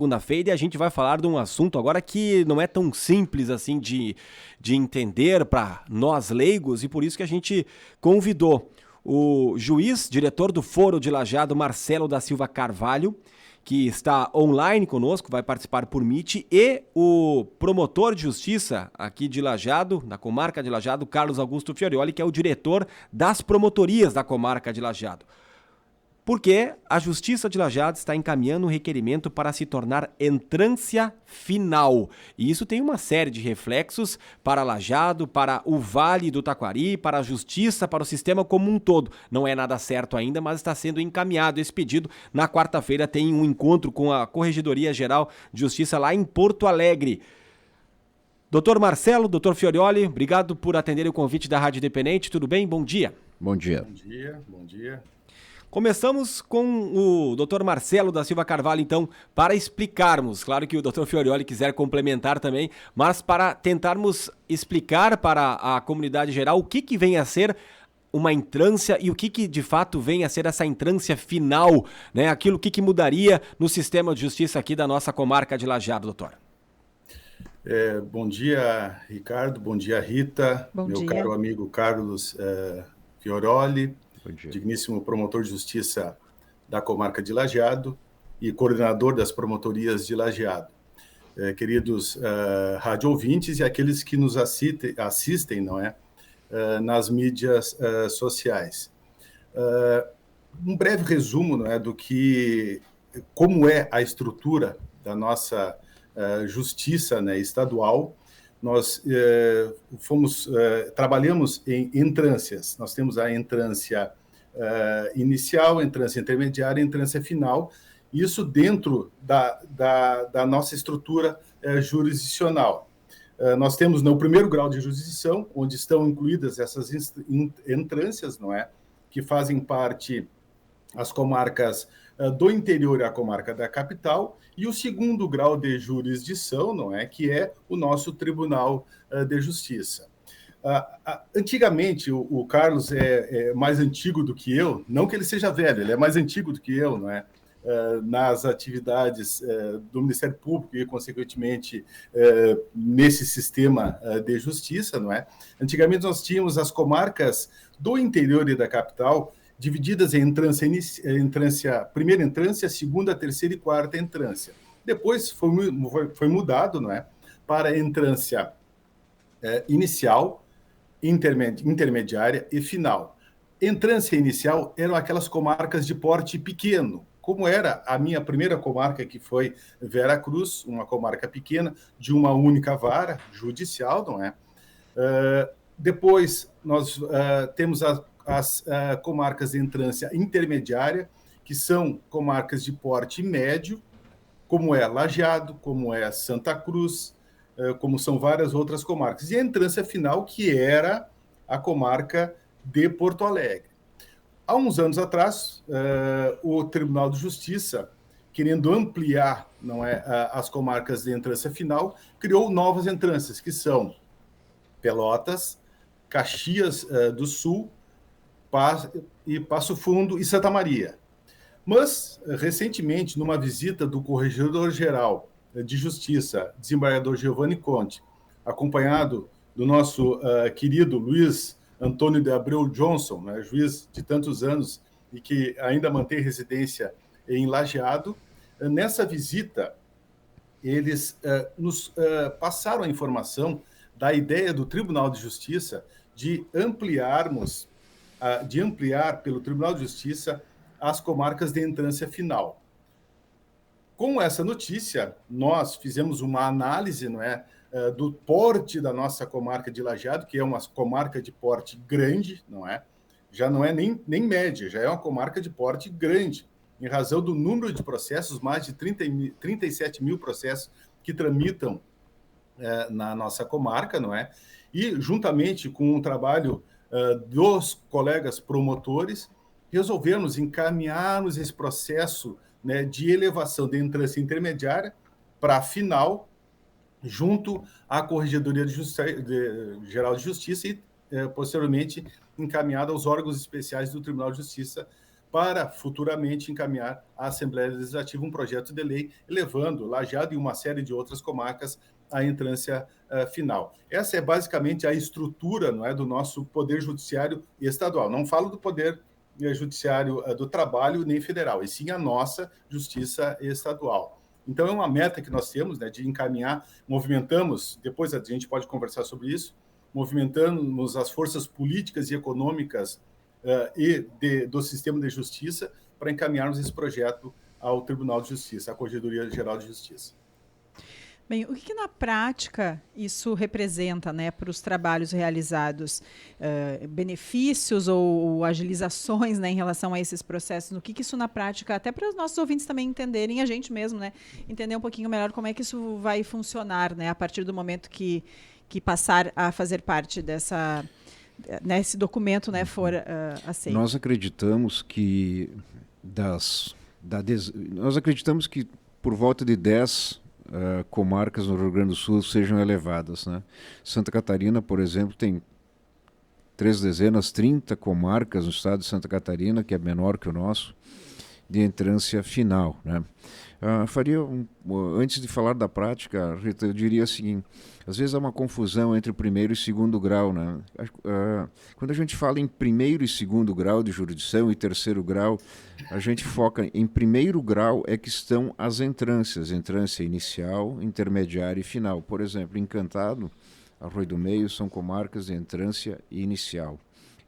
Segunda-feira e a gente vai falar de um assunto agora que não é tão simples assim de entender para nós leigos e por isso que a gente convidou o juiz, diretor do Foro de Lajeado, Marcelo da Silva Carvalho, que está online conosco, vai participar por Meet, e o promotor de justiça aqui de Lajeado, na comarca de Lajeado, Carlos Augusto Fiorioli, que é o diretor das promotorias da comarca de Lajeado. Porque a Justiça de Lajeado está encaminhando um requerimento para se tornar entrância final. E isso tem uma série de reflexos para Lajeado, para o Vale do Taquari, para a Justiça, para o sistema como um todo. Não é nada certo ainda, mas está sendo encaminhado esse pedido. Na quarta-feira tem um encontro com a Corregedoria Geral de Justiça lá em Porto Alegre. Doutor Marcelo, doutor Fiorioli, obrigado por atender o convite da Rádio Independente. Tudo bem? Bom dia. Bom dia. Bom dia, bom dia. Começamos com o Dr. Marcelo da Silva Carvalho, então, para explicarmos, claro que o Dr. Fiorioli quiser complementar também, mas para tentarmos explicar para a comunidade geral o que vem a ser uma entrância e o que de fato vem a ser essa entrância final, né? Aquilo que mudaria no sistema de justiça aqui da nossa comarca de Lajeado, doutor. Bom dia, Ricardo, bom dia, Rita, meu caro amigo Carlos Fiorioli, digníssimo promotor de justiça da comarca de Lajeado e coordenador das promotorias de Lajeado. Queridos rádio ouvintes e aqueles que nos assistem, não é, nas mídias sociais. Um breve resumo, não é, do que, como é a estrutura da nossa justiça, né, estadual. Nós trabalhamos em entrâncias. Nós temos a entrância inicial, entrância intermediária e entrância final. Isso dentro da nossa estrutura jurisdicional. Nós temos no primeiro grau de jurisdição, onde estão incluídas essas entrâncias, não é, que fazem parte as comarcas do interior e a comarca da capital, e o segundo grau de jurisdição, não é, que é o nosso Tribunal de Justiça. Antigamente, o Carlos é mais antigo do que eu, não que ele seja velho, ele é mais antigo do que eu, não é? Nas atividades do Ministério Público e, consequentemente, nesse sistema de justiça, não é? Antigamente, nós tínhamos as comarcas do interior e da capital divididas em primeira entrância, segunda, terceira e quarta entrância. Depois foi mudado, não é, para a entrância inicial, intermediária e final. Entrância inicial eram aquelas comarcas de porte pequeno, como era a minha primeira comarca, que foi Veracruz, uma comarca pequena, de uma única vara judicial, não é? Depois nós temos as comarcas de entrância intermediária, que são comarcas de porte médio, como é Lajeado, como é Santa Cruz, como são várias outras comarcas. E a entrância final, que era a comarca de Porto Alegre. Há uns anos atrás, o Tribunal de Justiça, querendo ampliar, não é, as comarcas de entrância final, criou novas entrâncias, que são Pelotas, Caxias do Sul, Passo Fundo e Santa Maria. Mas, recentemente, numa visita do Corregedor-Geral de Justiça, desembargador Giovanni Conte, acompanhado do nosso querido Luiz Antônio de Abreu Johnson, né, juiz de tantos anos e que ainda mantém residência em Lajeado, nessa visita, eles nos passaram a informação da ideia do Tribunal de Justiça de ampliar pelo Tribunal de Justiça as comarcas de entrância final. Com essa notícia, nós fizemos uma análise, não é, do porte da nossa comarca de Lajeado, que é uma comarca de porte grande, não é? Já não é nem média, já é uma comarca de porte grande, em razão do número de processos, mais de 37 mil processos que tramitam na nossa comarca, não é? E, juntamente com o trabalho dos colegas promotores, resolvemos encaminharmos esse processo, né, de elevação de entrância intermediária para a final, junto à Corregedoria Geral de Justiça e, posteriormente, encaminhado aos órgãos especiais do Tribunal de Justiça para futuramente encaminhar à Assembleia Legislativa um projeto de lei, elevando Lajeado e uma série de outras comarcas à entrância final. Essa é basicamente a estrutura, não é, do nosso Poder Judiciário estadual. Não falo do Poder Judiciário do Trabalho nem federal, e sim a nossa Justiça Estadual. Então, é uma meta que nós temos, né, de encaminhar, movimentamos, depois a gente pode conversar sobre isso, movimentamos as forças políticas e econômicas do sistema de justiça para encaminharmos esse projeto ao Tribunal de Justiça, à Corregedoria Geral de Justiça. Bem, o que na prática isso representa, né, para os trabalhos realizados? Benefícios ou agilizações, né, em relação a esses processos? O que isso na prática, até para os nossos ouvintes também entenderem, a gente mesmo, né, entender um pouquinho melhor como é que isso vai funcionar, né, a partir do momento que passar a fazer parte dessa, né, esse documento, né, for aceito. Nós acreditamos que nós acreditamos que por volta de 10 comarcas no Rio Grande do Sul sejam elevadas, né? Santa Catarina, por exemplo, tem 30 comarcas no estado de Santa Catarina, que é menor que o nosso, de entrância final, né? Antes de falar da prática, Rita, eu diria assim, às vezes há uma confusão entre o primeiro e segundo grau, né? Quando a gente fala em primeiro e segundo grau de jurisdição e terceiro grau, a gente foca em primeiro grau é que estão as entrâncias, entrância inicial, intermediária e final. Por exemplo, Encantado, Arroio do Meio são comarcas de entrância inicial.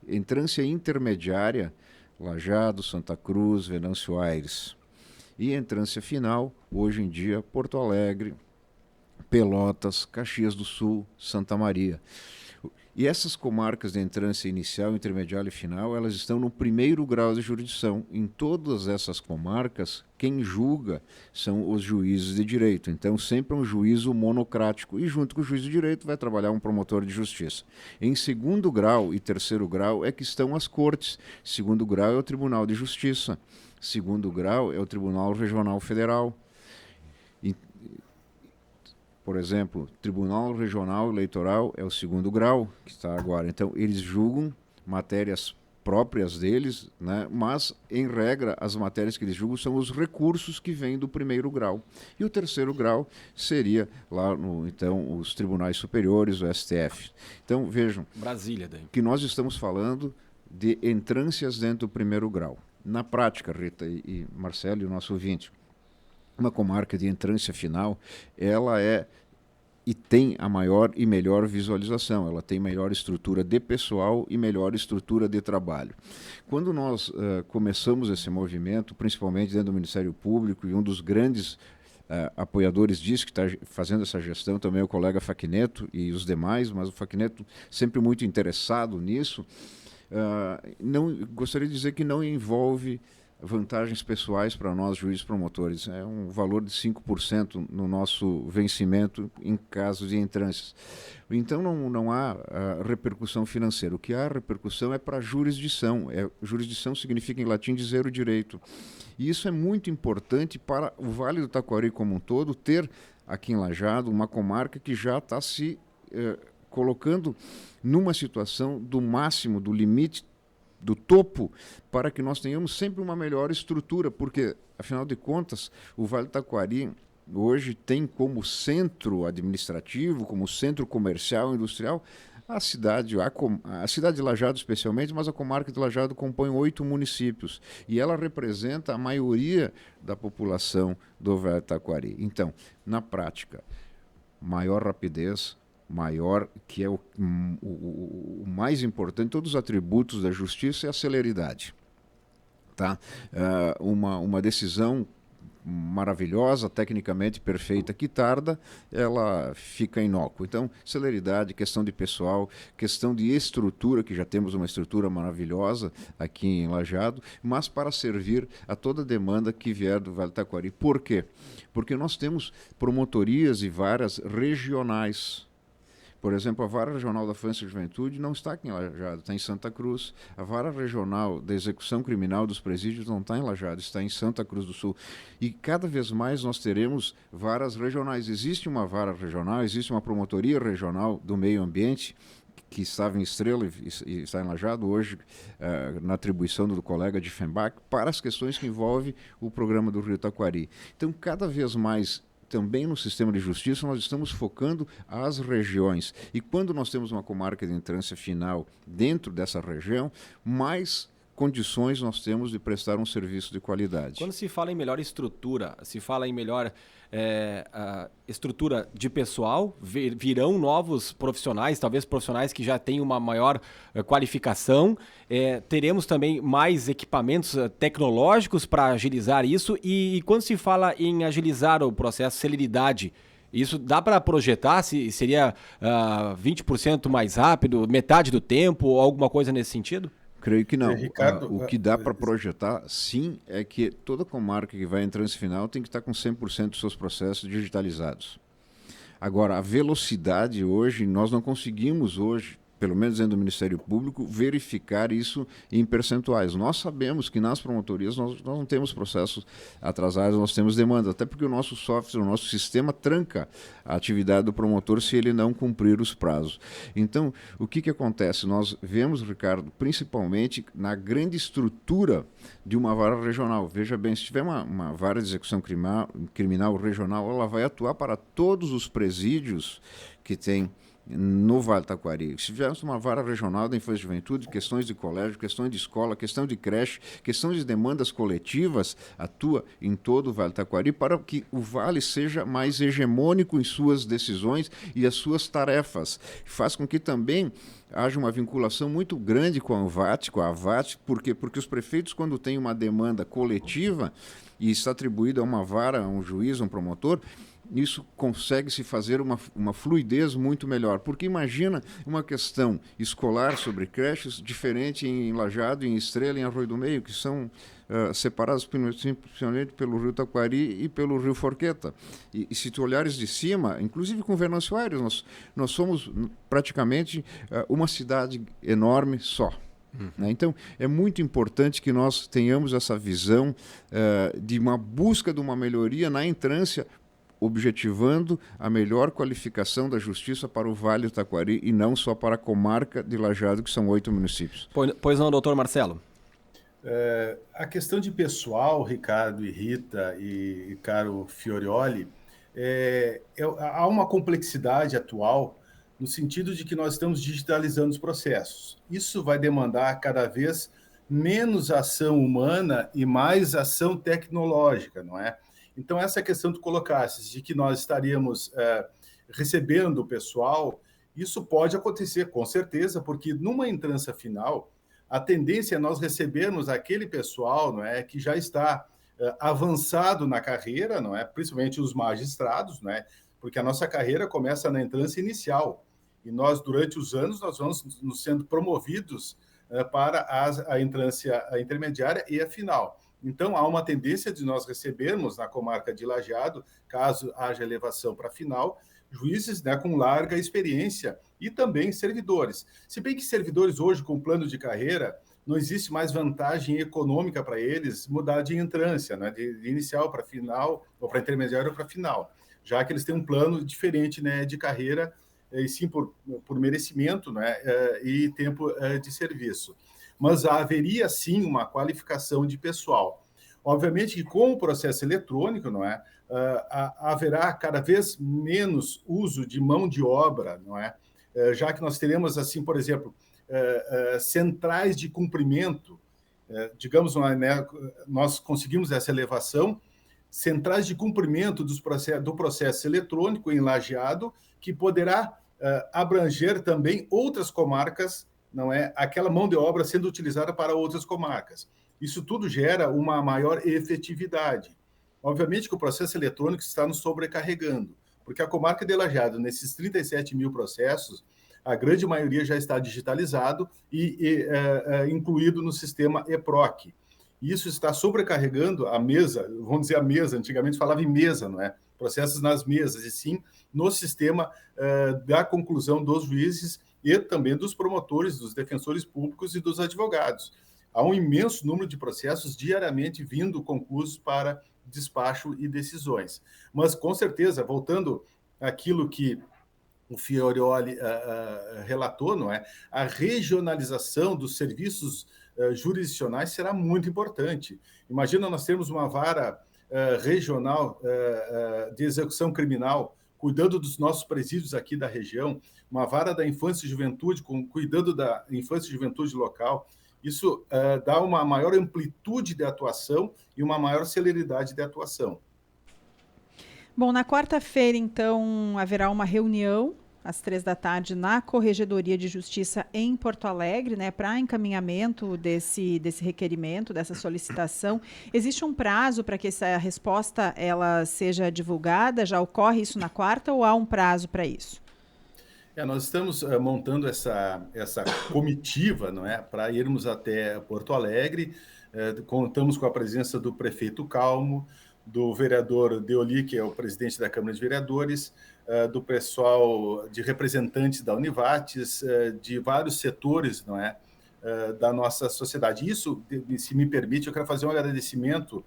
Entrância intermediária, Lajeado, Santa Cruz, Venâncio Aires. E entrância final, hoje em dia, Porto Alegre, Pelotas, Caxias do Sul, Santa Maria. E essas comarcas de entrância inicial, intermediária e final, elas estão no primeiro grau de jurisdição. Em todas essas comarcas, quem julga são os juízes de direito. Então, sempre é um juízo monocrático. E junto com o juiz de direito vai trabalhar um promotor de justiça. Em segundo grau e terceiro grau é que estão as cortes. Segundo grau é o Tribunal de Justiça. Segundo grau é o Tribunal Regional Federal. Por exemplo, Tribunal Regional Eleitoral é o segundo grau, que está agora. Então, eles julgam matérias próprias deles, né? Mas, em regra, as matérias que eles julgam são os recursos que vêm do primeiro grau. E o terceiro grau seria lá, então, os tribunais superiores, o STF. Então, vejam, Brasília, daí. Que nós estamos falando de entrâncias dentro do primeiro grau. Na prática, Rita e Marcelo e o nosso ouvinte, uma comarca de entrância final, ela é e tem a maior e melhor visualização, ela tem melhor estrutura de pessoal e melhor estrutura de trabalho. Quando nós começamos esse movimento, principalmente dentro do Ministério Público, e um dos grandes apoiadores disso, que está fazendo essa gestão também é o colega Facchineto e os demais, mas o Facchineto sempre muito interessado nisso, gostaria de dizer que não envolve vantagens pessoais para nós, juízes promotores. É um valor de 5% no nosso vencimento em caso de entrâncias. Então, não há repercussão financeira. O que há repercussão é para a jurisdição. Jurisdição significa, em latim, dizer o direito. E isso é muito importante para o Vale do Taquari como um todo, ter aqui em Lajeado uma comarca que já está se colocando numa situação do máximo, do limite, do topo, para que nós tenhamos sempre uma melhor estrutura, porque, afinal de contas, o Vale do Taquari hoje tem como centro administrativo, como centro comercial e industrial, a cidade de Lajeado especialmente, mas a comarca de Lajeado compõe 8 municípios, e ela representa a maioria da população do Vale do Taquari. Então, na prática, maior rapidez, maior, que é o mais importante, todos os atributos da justiça é a celeridade. Tá? Uma decisão maravilhosa, tecnicamente perfeita, que tarda, ela fica inócua. Então, celeridade, questão de pessoal, questão de estrutura, que já temos uma estrutura maravilhosa aqui em Lajeado, mas para servir a toda demanda que vier do Vale do Taquari. Por quê? Porque nós temos promotorias e varas regionais. Por exemplo, a Vara Regional da Infância e Juventude não está aqui em Lajeado, está em Santa Cruz. A Vara Regional da Execução Criminal dos Presídios não está em Lajeado, está em Santa Cruz do Sul. E cada vez mais nós teremos varas regionais. Existe uma vara regional, existe uma promotoria regional do meio ambiente que estava em Estrela e está em Lajeado, hoje na atribuição do colega Diefenbach, para as questões que envolvem o programa do Rio Taquari. Então, cada vez mais, também no sistema de justiça, nós estamos focando as regiões. E quando nós temos uma comarca de entrância final dentro dessa região, mais condições nós temos de prestar um serviço de qualidade. Quando se fala em melhor estrutura, se fala em melhor estrutura de pessoal, virão novos profissionais, talvez profissionais que já têm uma maior qualificação, teremos também mais equipamentos tecnológicos para agilizar isso, e quando se fala em agilizar o processo, celeridade, isso dá para projetar se seria 20% mais rápido, metade do tempo, ou alguma coisa nesse sentido? Creio que não. Ricardo, o que dá para projetar, sim, é que toda comarca que vai em trânsito final tem que estar com 100% dos seus processos digitalizados. Agora, a velocidade hoje, nós não conseguimos hoje, pelo menos dentro do Ministério Público, verificar isso em percentuais. Nós sabemos que nas promotorias nós não temos processos atrasados, nós temos demanda, até porque o nosso software, o nosso sistema tranca a atividade do promotor se ele não cumprir os prazos. Então, o que acontece? Nós vemos, Ricardo, principalmente na grande estrutura de uma vara regional. Veja bem, se tiver uma vara de execução criminal regional, ela vai atuar para todos os presídios que tem no Vale do Taquari. Se tivermos uma vara regional da infância e juventude, questões de colégio, questões de escola, questão de creche, questões de demandas coletivas, atua em todo o Vale do Taquari para que o Vale seja mais hegemônico em suas decisões e as suas tarefas. Faz com que também haja uma vinculação muito grande com a AVAT, porque os prefeitos, quando têm uma demanda coletiva e está atribuída a uma vara, a um juiz, a um promotor, isso consegue-se fazer uma fluidez muito melhor. Porque imagina uma questão escolar sobre creches diferente em Lajeado, em Estrela, em Arroio do Meio, que são separados principalmente pelo Rio Taquari e pelo Rio Forqueta. E se tu olhares de cima, inclusive com Venâncio Aires, nós somos praticamente uma cidade enorme só. Então, é muito importante que nós tenhamos essa visão de uma busca de uma melhoria na entrância, objetivando a melhor qualificação da justiça para o Vale do Taquari e não só para a comarca de Lajeado, que são 8 municípios. Pois não, doutor Marcelo? A questão de pessoal, Ricardo e Rita e caro Fiorioli, há uma complexidade atual no sentido de que nós estamos digitalizando os processos. Isso vai demandar cada vez menos ação humana e mais ação tecnológica, não é? Então, essa questão que tu colocasses de que nós estaríamos recebendo o pessoal, isso pode acontecer, com certeza, porque numa entrância final, a tendência é nós recebermos aquele pessoal, não é, que já está avançado na carreira, não é, principalmente os magistrados, não é, porque a nossa carreira começa na entrância inicial, e nós, durante os anos, nós vamos nos sendo promovidos para a entrância intermediária e a final. Então, há uma tendência de nós recebermos na comarca de Lajeado, caso haja elevação para a final, juízes, né, com larga experiência e também servidores. Se bem que servidores hoje, com plano de carreira, não existe mais vantagem econômica para eles mudar de entrância, né, de inicial para final, ou para intermediário para final, já que eles têm um plano diferente, né, de carreira, e sim por merecimento, né, e tempo de serviço. Mas haveria, sim, uma qualificação de pessoal. Obviamente que com o processo eletrônico, não é, haverá cada vez menos uso de mão de obra, não é, já que nós teremos, assim, por exemplo, centrais de cumprimento, digamos, né, nós conseguimos essa elevação, centrais de cumprimento do processo eletrônico em Lajeado, que poderá abranger também outras comarcas, não é, aquela mão de obra sendo utilizada para outras comarcas. Isso tudo gera uma maior efetividade. Obviamente que o processo eletrônico está nos sobrecarregando, porque a comarca de Lajeado, nesses 37 mil processos, a grande maioria já está digitalizado e incluído no sistema EPROC. Isso está sobrecarregando a mesa, vamos dizer a mesa, antigamente falava em mesa, não é? Processos nas mesas, e sim no sistema da conclusão dos juízes e também dos promotores, dos defensores públicos e dos advogados. Há um imenso número de processos diariamente vindo concursos para despacho e decisões. Mas, com certeza, voltando àquilo que o Fiorioli relatou, não é? A regionalização dos serviços jurisdicionais será muito importante. Imagina nós termos uma vara regional de execução criminal cuidando dos nossos presídios aqui da região, uma vara da infância e juventude cuidando da infância e juventude local. Isso dá uma maior amplitude de atuação e uma maior celeridade de atuação. Bom, na quarta-feira, então, haverá uma reunião às 15h na Corregedoria de Justiça em Porto Alegre, né, para encaminhamento desse requerimento, dessa solicitação. Existe um prazo para que essa resposta ela seja divulgada? Já ocorre isso na quarta ou há um prazo para isso? Nós estamos montando essa comitiva, não é, para irmos até Porto Alegre. Contamos com a presença do prefeito Calmo, do vereador Deoli, que é o presidente da Câmara de Vereadores, do pessoal de representantes da Univates, de vários setores, não é, da nossa sociedade. Isso, se me permite, eu quero fazer um agradecimento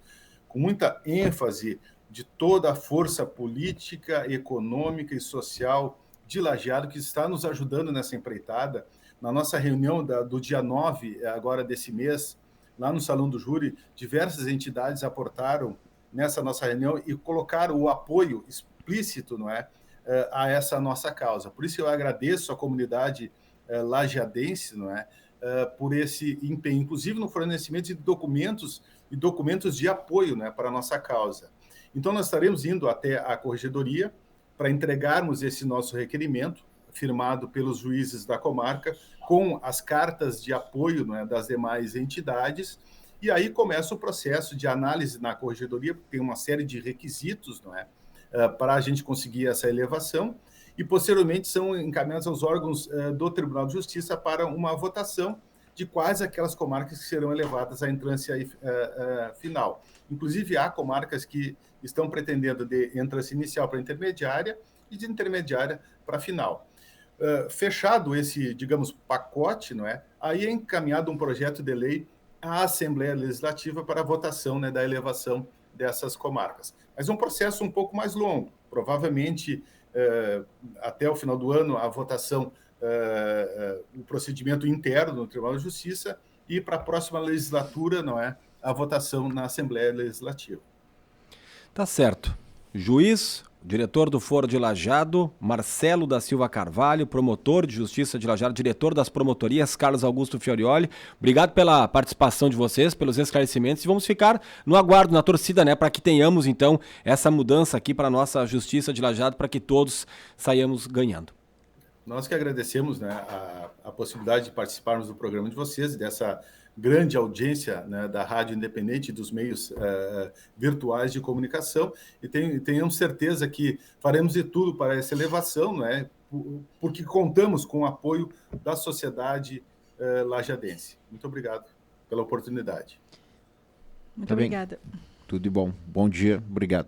com muita ênfase de toda a força política, econômica e social de Lajeado que está nos ajudando nessa empreitada. Na nossa reunião do dia 9, agora desse mês, lá no Salão do Júri, diversas entidades aportaram nessa nossa reunião e colocaram o apoio explícito, não é, a essa nossa causa. Por isso eu agradeço à comunidade lajeadense, não é, por esse empenho, inclusive no fornecimento de documentos de apoio, né, para a nossa causa. Então nós estaremos indo até a Corregedoria para entregarmos esse nosso requerimento, firmado pelos juízes da comarca, com as cartas de apoio, não é, das demais entidades. E aí começa o processo de análise na Corregedoria, porque tem uma série de requisitos, não é, para a gente conseguir essa elevação, e posteriormente são encaminhados aos órgãos do Tribunal de Justiça para uma votação de quais aquelas comarcas que serão elevadas à entrância final. Inclusive, há comarcas que estão pretendendo de entrância inicial para intermediária e de intermediária para final. Fechado esse, digamos, pacote, não é, aí é encaminhado um projeto de lei à Assembleia Legislativa para a votação, né, da elevação dessas comarcas. Mas é um processo um pouco mais longo. Provavelmente, até o final do ano, a votação, o procedimento interno no Tribunal de Justiça e para a próxima legislatura, não é, a votação na Assembleia Legislativa. Tá certo. Juiz, diretor do Foro de Lajeado, Marcelo da Silva Carvalho, promotor de Justiça de Lajeado, diretor das promotorias, Carlos Augusto Fiorioli. Obrigado pela participação de vocês, pelos esclarecimentos, e vamos ficar no aguardo, na torcida, né, para que tenhamos, então, essa mudança aqui para a nossa Justiça de Lajeado, para que todos saiamos ganhando. Nós que agradecemos, né, a possibilidade de participarmos do programa de vocês, dessa grande audiência, né, da Rádio Independente e dos meios virtuais de comunicação, e tenhamos certeza que faremos de tudo para essa elevação, né, porque contamos com o apoio da sociedade lajadense. Muito obrigado pela oportunidade. Muito obrigada. Tudo de bom. Bom dia. Obrigado.